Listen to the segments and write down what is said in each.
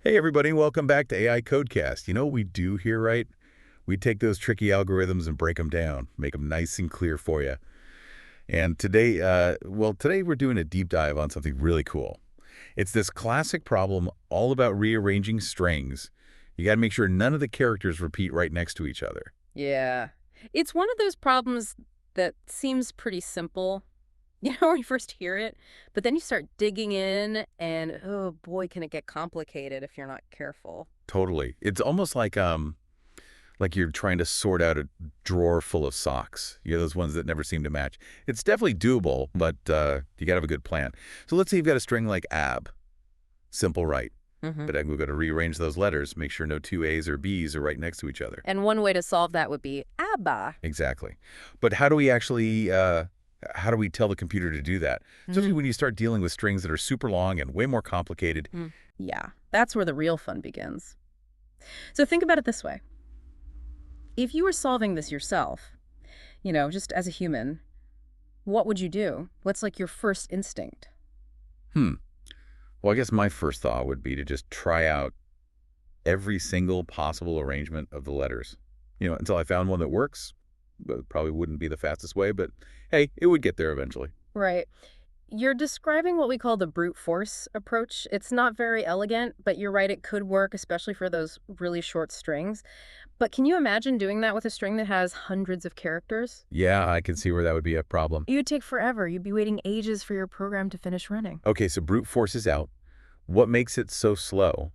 Hey everybody, welcome back to AI Codecast. You know what we do here, right? We take those tricky algorithms and break them down, make them nice and clear for you. And today, today we're doing a deep dive on something really cool. It's this classic problem all about rearranging strings. You got to make sure none of the characters repeat right next to each other. Yeah. It's one of those problems that seems pretty simple, when you first hear it, but then you start digging in and oh boy, can it get complicated if you're not careful. Totally. It's almost like you're trying to sort out a drawer full of socks. You know, those ones that never seem to match. It's definitely doable, but you got to have a good plan. So let's say you've got a string like ab. Simple, right? hmm But we've got to rearrange those letters, make sure no two A's or B's are right next to each other. And one way to solve that would be ABBA. Exactly. But how do we actually, how do we tell the computer to do that? Especially when you start dealing with strings that are super long and way more complicated. Yeah, that's where the real fun begins. So think about it this way. If you were solving this yourself, just as a human, what would you do? What's like your first instinct? Hmm. Well, I guess my first thought would be to just try out every single possible arrangement of the letters. You know, until I found one that works. But probably wouldn't be the fastest way, but hey, it would get there eventually. Right. You're describing what we call the brute force approach. It's not very elegant, but you're right, it could work, especially for those really short strings. But can you imagine doing that with a string that has hundreds of characters? Yeah, I can see where that would be a problem. It would take forever. You'd be waiting ages for your program to finish running. Okay, so brute force is out. What makes it so slow?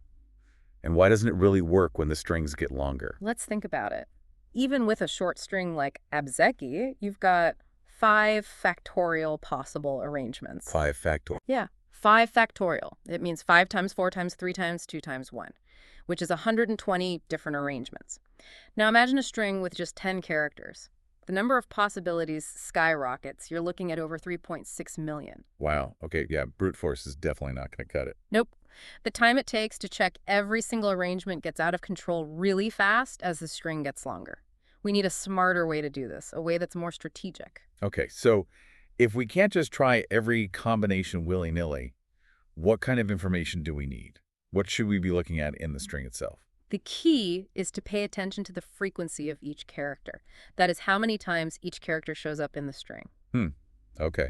And why doesn't it really work when the strings get longer? Let's think about it. Even with a short string like abzeki, you've got 5 factorial possible arrangements. 5 factorial. Yeah, 5 factorial. It means 5 times 4 times 3 times 2 times 1, which is 120 different arrangements. Now imagine a string with just 10 characters. The number of possibilities skyrockets. You're looking at over 3.6 million. Wow. Okay, yeah, brute force is definitely not going to cut it. Nope. The time it takes to check every single arrangement gets out of control really fast as the string gets longer. We need a smarter way to do this, a way that's more strategic. Okay, so if we can't just try every combination willy-nilly, what kind of information do we need? What should we be looking at in the string itself? The key is to pay attention to the frequency of each character. That is how many times each character shows up in the string. Okay.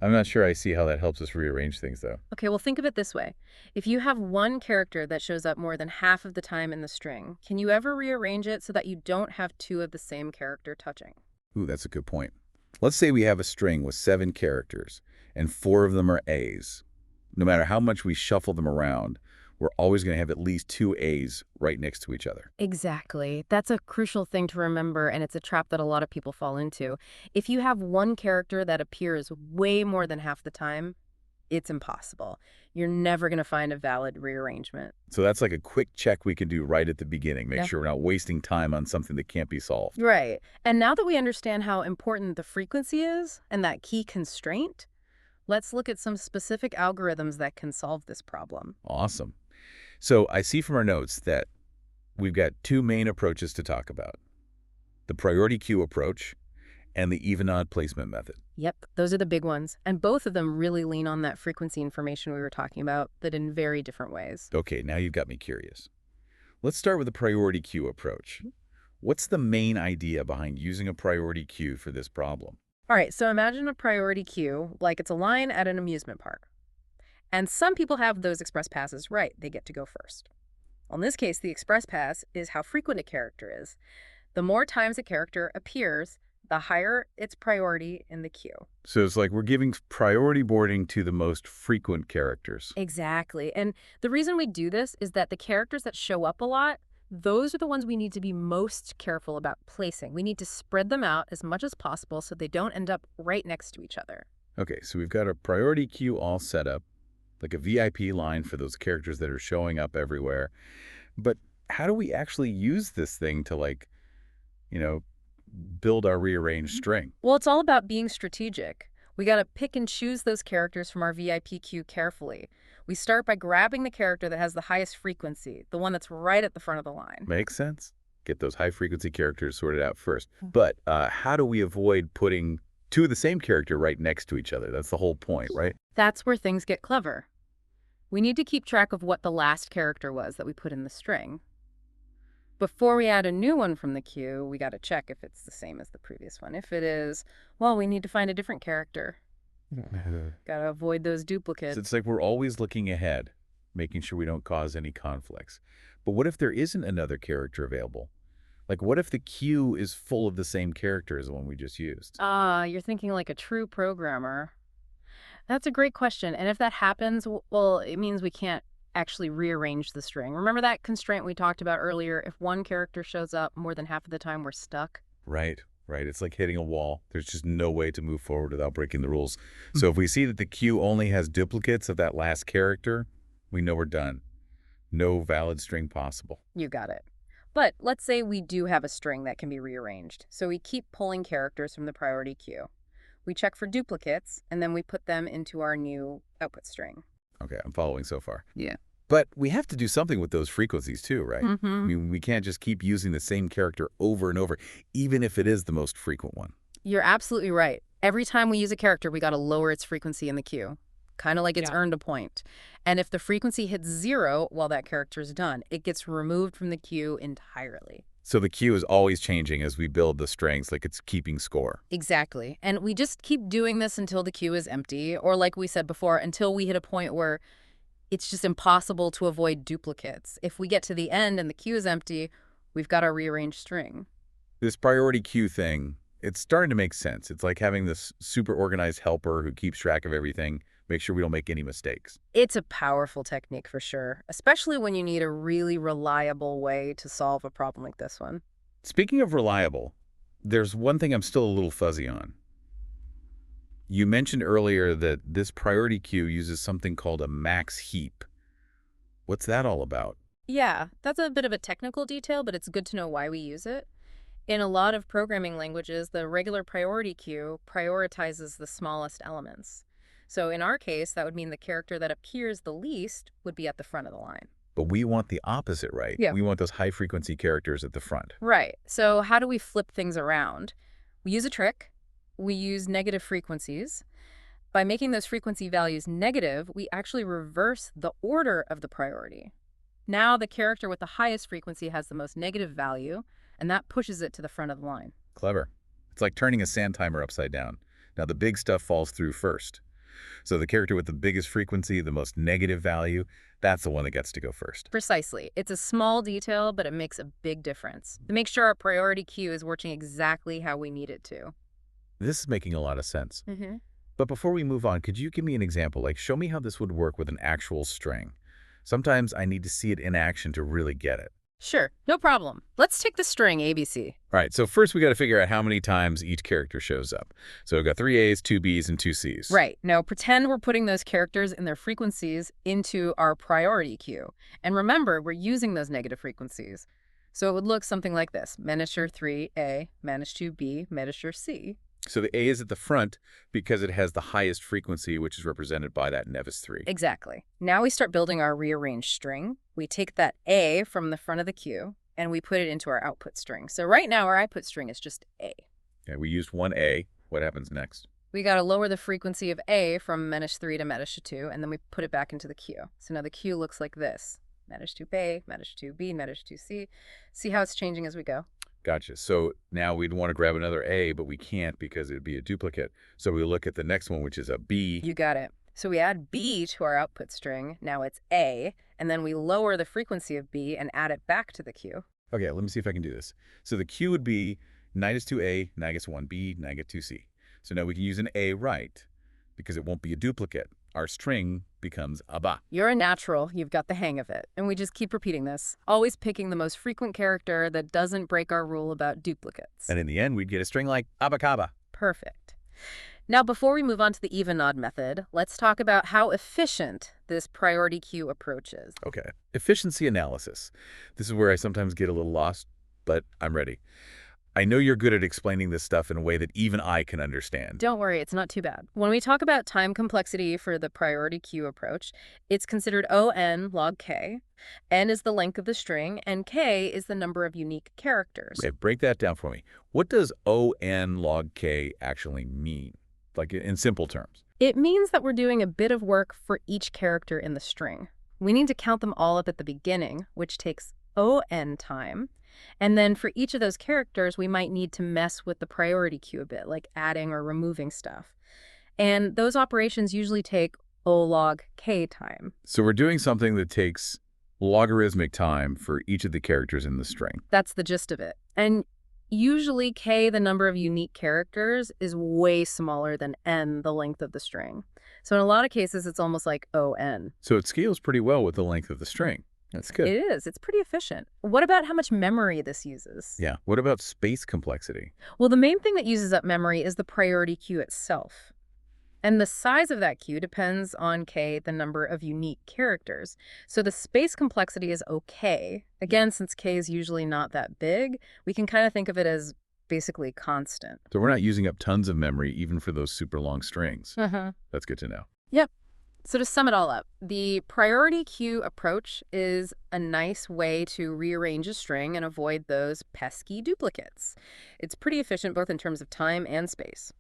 I'm not sure I see how that helps us rearrange things, though. Okay, well, think of it this way. If you have one character that shows up more than half of the time in the string, can you ever rearrange it so that you don't have two of the same character touching? Ooh, that's a good point. Let's say we have a string with 7 characters, and 4 of them are A's. No matter how much we shuffle them around, we're always going to have at least 2 A's right next to each other. Exactly. That's a crucial thing to remember, and it's a trap that a lot of people fall into. If you have one character that appears way more than half the time, it's impossible. You're never going to find a valid rearrangement. So that's like a quick check we can do right at the beginning. Make Yeah. sure we're not wasting time on something that can't be solved. Right. And now that we understand how important the frequency is and that key constraint, let's look at some specific algorithms that can solve this problem. Awesome. So I see from our notes that we've got 2 main approaches to talk about. The priority queue approach and the even-odd placement method. Yep, those are the big ones. And both of them really lean on that frequency information we were talking about, but in very different ways. Okay, now you've got me curious. Let's start with the priority queue approach. What's the main idea behind using a priority queue for this problem? All right, so imagine a priority queue like it's a line at an amusement park. And some people have those express passes right. They get to go first. In this case, the express pass is how frequent a character is. The more times a character appears, the higher its priority in the queue. So it's like we're giving priority boarding to the most frequent characters. Exactly. And the reason we do this is that the characters that show up a lot, those are the ones we need to be most careful about placing. We need to spread them out as much as possible so they don't end up right next to each other. Okay, so we've got a priority queue all set up, like a VIP line for those characters that are showing up everywhere. But how do we actually use this thing to, like, build our rearranged string? Well, it's all about being strategic. We got to pick and choose those characters from our VIP queue carefully. We start by grabbing the character that has the highest frequency, the one that's right at the front of the line. Makes sense. Get those high-frequency characters sorted out first. But how do we avoid putting 2 of the same character right next to each other? That's the whole point, right? That's where things get clever. We need to keep track of what the last character was that we put in the string. Before we add a new one from the queue, we got to check if it's the same as the previous one. If it is, well, we need to find a different character. Got to avoid those duplicates. So it's like we're always looking ahead, making sure we don't cause any conflicts. But what if there isn't another character available? Like, what if the queue is full of the same character as the one we just used? You're thinking like a true programmer. That's a great question. And if that happens, well, it means we can't actually rearrange the string. Remember that constraint we talked about earlier? If one character shows up more than half of the time, we're stuck. Right, right. It's like hitting a wall. There's just no way to move forward without breaking the rules. So if we see that the queue only has duplicates of that last character, we know we're done. No valid string possible. You got it. But let's say we do have a string that can be rearranged. So we keep pulling characters from the priority queue. We check for duplicates, and then we put them into our new output string. Okay, I'm following so far. Yeah. But we have to do something with those frequencies too, right? I Mm-hmm. mean, we can't just keep using the same character over and over, even if it is the most frequent one. You're absolutely right. Every time we use a character, we got to lower its frequency in the queue. Kind of like it's earned a point. And if the frequency hits 0 while that character is done, it gets removed from the queue entirely. So the queue is always changing as we build the strings, like it's keeping score. Exactly. And we just keep doing this until the queue is empty, or like we said before, until we hit a point where it's just impossible to avoid duplicates. If we get to the end and the queue is empty, we've got our rearranged string. This priority queue thing, it's starting to make sense. It's like having this super organized helper who keeps track of everything, make sure we don't make any mistakes. It's a powerful technique for sure, especially when you need a really reliable way to solve a problem like this one. Speaking of reliable, there's one thing I'm still a little fuzzy on. You mentioned earlier that this priority queue uses something called a max heap. What's that all about? Yeah, that's a bit of a technical detail, but it's good to know why we use it. In a lot of programming languages, the regular priority queue prioritizes the smallest elements. So in our case, that would mean the character that appears the least would be at the front of the line. But we want the opposite, right? Yeah. We want those high-frequency characters at the front. Right. So how do we flip things around? We use a trick. We use negative frequencies. By making those frequency values negative, we actually reverse the order of the priority. Now the character with the highest frequency has the most negative value, and that pushes it to the front of the line. Clever. It's like turning a sand timer upside down. Now the big stuff falls through first. So the character with the biggest frequency, the most negative value, that's the one that gets to go first. Precisely. It's a small detail, but it makes a big difference. To make sure our priority queue is working exactly how we need it to. This is making a lot of sense. Mm-hmm. But before we move on, could you give me an example? Like, show me how this would work with an actual string. Sometimes I need to see it in action to really get it. Sure, no problem. Let's take the string ABC. All right, so first we got to figure out how many times each character shows up. So we've got 3 A's, 2 B's, and 2 C's. Right. Now pretend we're putting those characters and their frequencies into our priority queue. And remember, we're using those negative frequencies. So it would look something like this. Manager 3A, manager 2B, manager C. So the A is at the front because it has the highest frequency, which is represented by that Nevis 3. Exactly. Now we start building our rearranged string. We take that A from the front of the queue, and we put it into our output string. So right now, our output string is just A. Okay, we used one A. What happens next? We got to lower the frequency of A from manager 3 to manager 2, and then we put it back into the queue. So now the queue looks like this. Manager 2A, manager 2B, manager 2C. See how it's changing as we go? Gotcha. So now we'd want to grab another A, but we can't because it'd be a duplicate. So we look at the next one, which is a B. You got it. So we add B to our output string. Now it's A, and then we lower the frequency of B and add it back to the queue. Okay, let me see if I can do this. So the Q would be nine is 2A, nine gets 1B, nine get 2C. So now we can use an A right because it won't be a duplicate. Our string becomes a ba. You're a natural. You've got the hang of it. And we just keep repeating this, always picking the most frequent character that doesn't break our rule about duplicates. And in the end, we'd get a string like abacaba. Perfect. Now, before we move on to the even odd method, let's talk about how efficient this priority queue approach is. Okay, efficiency analysis. This is where I sometimes get a little lost, but I'm ready. I know you're good at explaining this stuff in a way that even I can understand. Don't worry, it's not too bad. When we talk about time complexity for the priority queue approach, it's considered O(n) log k. N is the length of the string, and k is the number of unique characters. Okay, break that down for me. What does O(n) log k actually mean? Like in simple terms. It means that we're doing a bit of work for each character in the string. We need to count them all up at the beginning, which takes on time. And then for each of those characters, we might need to mess with the priority queue a bit, like adding or removing stuff. And those operations usually take O log k time. So we're doing something that takes logarithmic time for each of the characters in the string. That's the gist of it. And usually k, the number of unique characters, is way smaller than n, the length of the string. So in a lot of cases, it's almost like on. So it scales pretty well with the length of the string. That's good. It is. It's pretty efficient. What about how much memory this uses? Yeah. What about space complexity? Well, the main thing that uses up memory is the priority queue itself. And the size of that queue depends on k, the number of unique characters. So the space complexity is okay. Again, since k is usually not that big, we can kind of think of it as basically constant. So we're not using up tons of memory even for those super long strings. That's good to know. Yep. So to sum it all up, the priority queue approach is a nice way to rearrange a string and avoid those pesky duplicates. It's pretty efficient both in terms of time and space.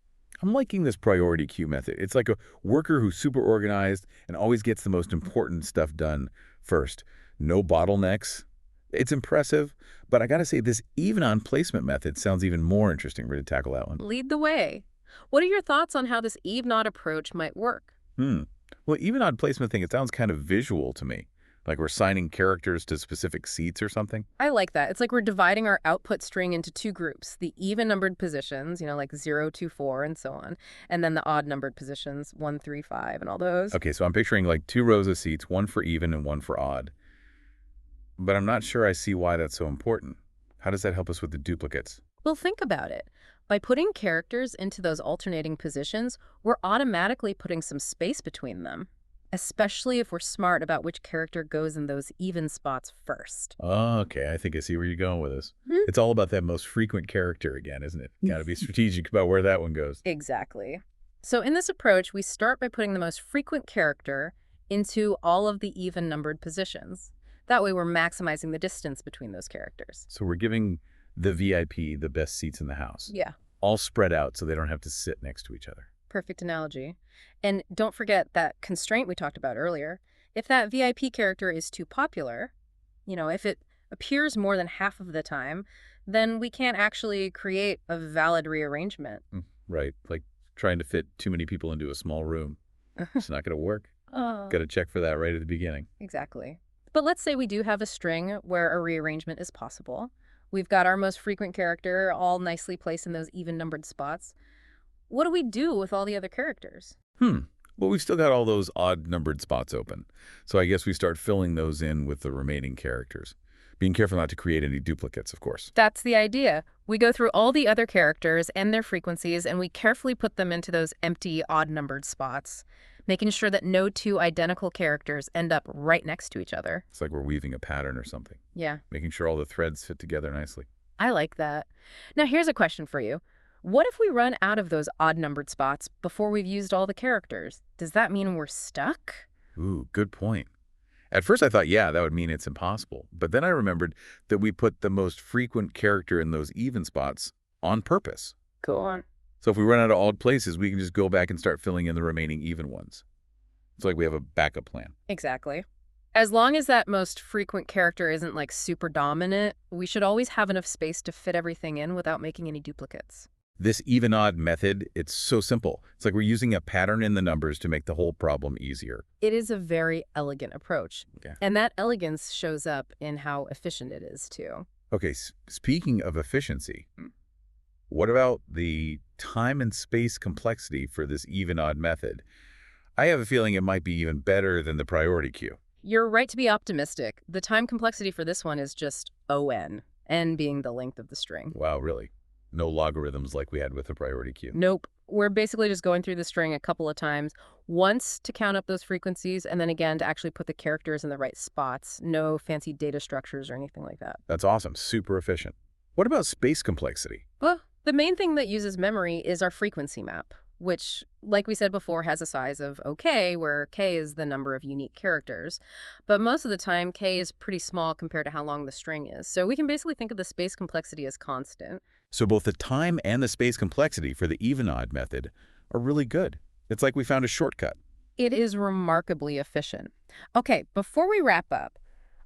I'm liking this priority queue method. It's like a worker who's super organized and always gets the most important stuff done first. No bottlenecks. It's impressive, but I gotta say this even on placement method sounds even more interesting. We're going to tackle that one. Lead the way. What are your thoughts on how this even-odd approach might work? Well, even on placement thing, it sounds kind of visual to me. Like we're assigning characters to specific seats or something. I like that. It's like we're dividing our output string into two groups, the even-numbered positions, like 0, 2, 4, and so on, and then the odd-numbered positions, 1, 3, 5, and all those. Okay, so I'm picturing like 2 rows of seats, one for even and one for odd. But I'm not sure I see why that's so important. How does that help us with the duplicates? Well, think about it. By putting characters into those alternating positions, we're automatically putting some space between them, especially if we're smart about which character goes in those even spots first. Oh, okay, I think I see where you're going with this. It's all about that most frequent character again, isn't it? Got to be strategic about where that one goes. Exactly. So in this approach, we start by putting the most frequent character into all of the even-numbered positions. That way we're maximizing the distance between those characters. So we're giving the VIP the best seats in the house. Yeah. All spread out so they don't have to sit next to each other. Perfect analogy. And don't forget that constraint we talked about earlier. If that VIP character is too popular, if it appears more than half of the time, then we can't actually create a valid rearrangement. Right, like trying to fit too many people into a small room. It's not going to work. Got to check for that right at the beginning. Exactly. But let's say we do have a string where a rearrangement is possible. We've got our most frequent character all nicely placed in those even-numbered spots. What do we do with all the other characters? Well, we've still got all those odd-numbered spots open. So I guess we start filling those in with the remaining characters. Being careful not to create any duplicates, of course. That's the idea. We go through all the other characters and their frequencies, and we carefully put them into those empty, odd-numbered spots, making sure that no two identical characters end up right next to each other. It's like we're weaving a pattern or something. Yeah. Making sure all the threads fit together nicely. I like that. Now, here's a question for you. What if we run out of those odd-numbered spots before we've used all the characters? Does that mean we're stuck? Ooh, good point. At first I thought, yeah, that would mean it's impossible. But then I remembered that we put the most frequent character in those even spots on purpose. Go on. So if we run out of odd places, we can just go back and start filling in the remaining even ones. It's like we have a backup plan. Exactly. As long as that most frequent character isn't like super dominant, we should always have enough space to fit everything in without making any duplicates. This even-odd method, it's so simple. It's like we're using a pattern in the numbers to make the whole problem easier. It is a very elegant approach. Okay. And that elegance shows up in how efficient it is, too. Okay, speaking of efficiency, what about the time and space complexity for this even-odd method? I have a feeling it might be even better than the priority queue. You're right to be optimistic. The time complexity for this one is just n, n being the length of the string. Wow, really? No logarithms like we had with the priority queue. Nope. We're basically just going through the string a couple of times, once to count up those frequencies, and then again to actually put the characters in the right spots. No fancy data structures or anything like that. That's awesome. Super efficient. What about space complexity? Well, the main thing that uses memory is our frequency map, which, like we said before, has a size of OK, where K is the number of unique characters. But most of the time, K is pretty small compared to how long the string is. So we can basically think of the space complexity as constant. So both the time and the space complexity for the even-odd method are really good. It's like we found a shortcut. It is remarkably efficient. Okay, before we wrap up,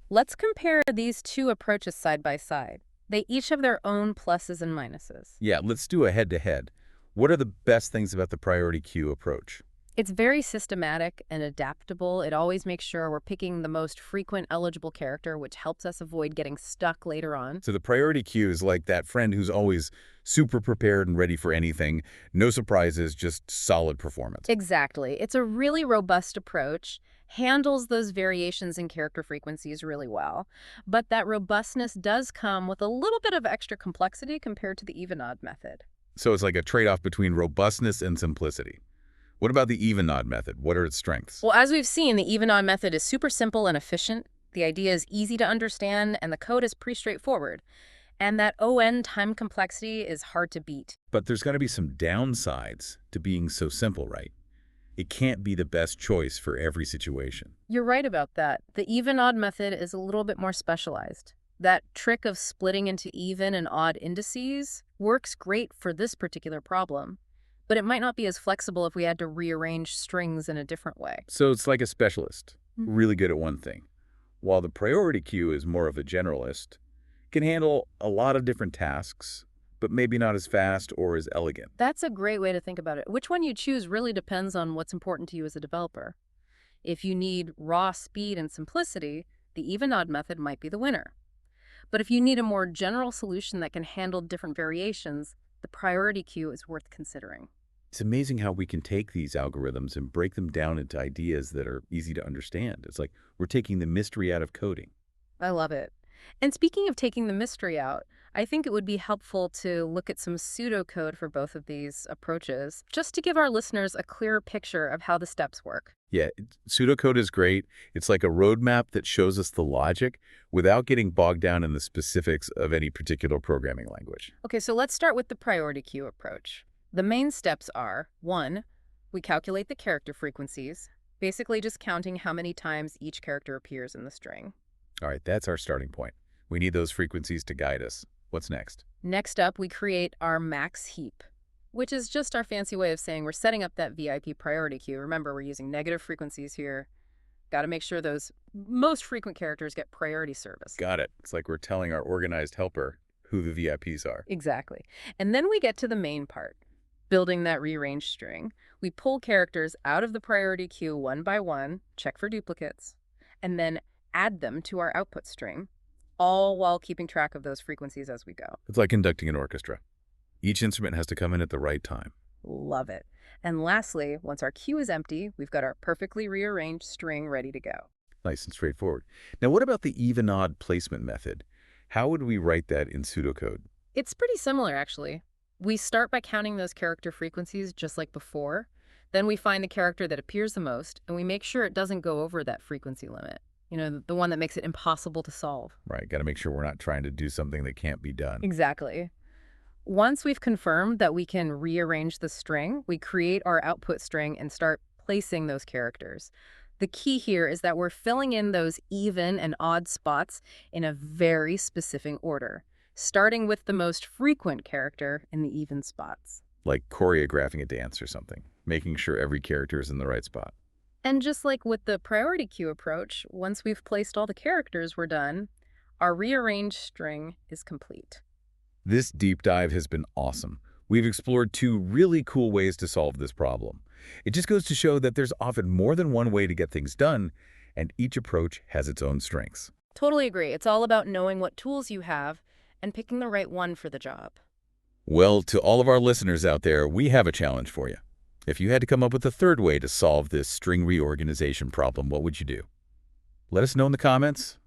let's compare these two approaches side by side. They each have their own pluses and minuses. Yeah, let's do a head-to-head. What are the best things about the priority queue approach? It's very systematic and adaptable. It always makes sure we're picking the most frequent eligible character, which helps us avoid getting stuck later on. So the priority queue is like that friend who's always super prepared and ready for anything. No surprises, just solid performance. Exactly. It's a really robust approach, handles those variations in character frequencies really well, but that robustness does come with a little bit of extra complexity compared to the even-odd method. So it's like a trade-off between robustness and simplicity. What about the even-odd method? What are its strengths? Well, as we've seen, the even-odd method is super simple and efficient. The idea is easy to understand, and the code is pretty straightforward. And that ON time complexity is hard to beat. But there's got to be some downsides to being so simple, right? It can't be the best choice for every situation. You're right about that. The even-odd method is a little bit more specialized. That trick of splitting into even and odd indices works great for this particular problem, but it might not be as flexible if we had to rearrange strings in a different way. So it's like a specialist, really good at one thing, while the priority queue is more of a generalist, can handle a lot of different tasks, but maybe not as fast or as elegant. That's a great way to think about it. Which one you choose really depends on what's important to you as a developer. If you need raw speed and simplicity, the even-odd method might be the winner. But if you need a more general solution that can handle different variations, the priority queue is worth considering. It's amazing how we can take these algorithms and break them down into ideas that are easy to understand. It's like we're taking the mystery out of coding. I love it. And speaking of taking the mystery out, I think it would be helpful to look at some pseudocode for both of these approaches, just to give our listeners a clearer picture of how the steps work. Yeah, pseudocode is great. It's like a roadmap that shows us the logic without getting bogged down in the specifics of any particular programming language. Okay, so let's start with the priority queue approach. The main steps are, 1, we calculate the character frequencies, basically just counting how many times each character appears in the string. All right, that's our starting point. We need those frequencies to guide us. What's next? Next up, we create our max heap, which is just our fancy way of saying we're setting up that VIP priority queue. Remember, we're using negative frequencies here. Got to make sure those most frequent characters get priority service. Got it. It's like we're telling our organized helper who the VIPs are. Exactly. And then we get to the main part, building that rearrange string. We pull characters out of the priority queue one by one, check for duplicates, and then add them to our output string, all while keeping track of those frequencies as we go. It's like conducting an orchestra. Each instrument has to come in at the right time. Love it. And lastly, once our queue is empty, we've got our perfectly rearranged string ready to go. Nice and straightforward. Now, what about the even-odd placement method? How would we write that in pseudocode? It's pretty similar, actually. We start by counting those character frequencies just like before. Then we find the character that appears the most, and we make sure it doesn't go over that frequency limit. You know, the one that makes it impossible to solve. Right, got to make sure we're not trying to do something that can't be done. Exactly. Once we've confirmed that we can rearrange the string, we create our output string and start placing those characters. The key here is that we're filling in those even and odd spots in a very specific order, starting with the most frequent character in the even spots. Like choreographing a dance or something, making sure every character is in the right spot. And just like with the priority queue approach, once we've placed all the characters, we're done. Our rearranged string is complete. This deep dive has been awesome. We've explored two really cool ways to solve this problem. It just goes to show that there's often more than one way to get things done, and each approach has its own strengths. Totally agree. It's all about knowing what tools you have and picking the right one for the job. Well, to all of our listeners out there, we have a challenge for you. If you had to come up with a third way to solve this string reorganization problem, what would you do? Let us know in the comments.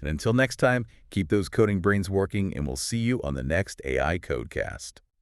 And until next time, keep those coding brains working, and we'll see you on the next AI Codecast.